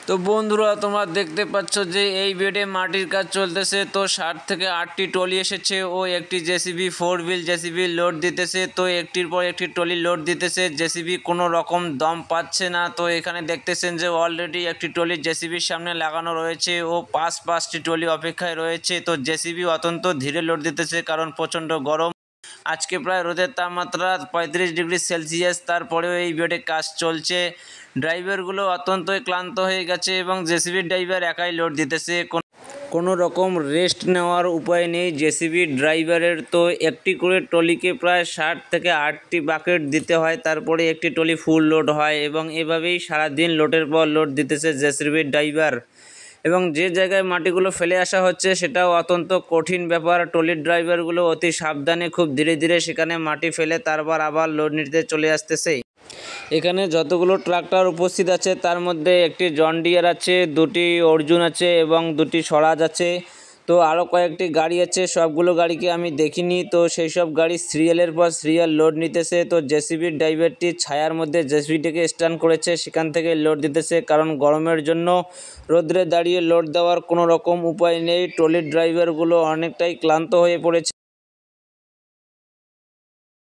তো বন্ধুরা, তোমরা দেখতে পাচ্ছ যে এই বেডে মাটির কাজ চলতেছে। তো 7 থেকে 8টি টলি এসেছে ও একটি জেসিবি 4 হুইল জেসিবি লোড দিতেছে। তো একটির পর একটি টলি লোড দিতেছে, জেসিবি কোনো রকম দম পাচ্ছে না। তো এখানে দেখতেছেন যে অলরেডি একটি টলি জেসিবির সামনে লাগানো রয়েছে ও পাঁচটি টলি অপেক্ষায় রয়েছে। তো জেসিবি অত্যন্ত ধীরে লোড দিতেছে কারণ প্রচণ্ড গরম। আজকে প্রায় রোদের তাপমাত্রা 35 ডিগ্রি সেলসিয়াস, তারপরেও এই বেডে কাজ চলছে। ড্রাইভারগুলো অত্যন্তই ক্লান্ত হয়ে গেছে এবং জেসিবির ড্রাইভার একাই লোড দিতেছে, কোনো রকম রেস্ট নেওয়ার উপায় নেই জেসিবি ড্রাইভারের। তো একটি করে ট্রলিকে প্রায় 7 থেকে 8টি বাকেট দিতে হয়, তারপরে একটি ট্রলি ফুল লোড হয় এবং এভাবেই সারাদিন লোডের পর লোড দিতেছে জেসিবির ড্রাইভার। এবং যে জায়গায় মাটিগুলো ফেলে আসা হচ্ছে সেটাও অত্যন্ত কঠিন ব্যাপার। ট্রলির ড্রাইভারগুলো অতি সাবধানে খুব ধীরে ধীরে সেখানে মাটি ফেলে তারপর আবার লোড নিতে চলে আসতেছে। এখানে যতগুলো ট্রাক্টর উপস্থিত আছে তার মধ্যে একটি জন ডিয়ার আছে, 2টি অর্জুন আছে এবং 2টি স্বরাজ আছে। তো আরও কয়েকটি গাড়ি আছে, সবগুলো গাড়িকে আমি দেখিনি। তো সেই সব গাড়ি সিরিয়ালের পর সিরিয়াল লোড নিতেছে। তো জেসিবির ড্রাইভারটি ছায়ার মধ্যে জেসিবিটিকে স্ট্যান্ড করেছে, সেখান থেকে লোড দিতেছে কারণ গরমের জন্য রোদ্রে দাঁড়িয়ে লোড দেওয়ার কোনো রকম উপায় নেই। ট্রলির ড্রাইভারগুলো অনেকটাই ক্লান্ত হয়ে পড়েছে।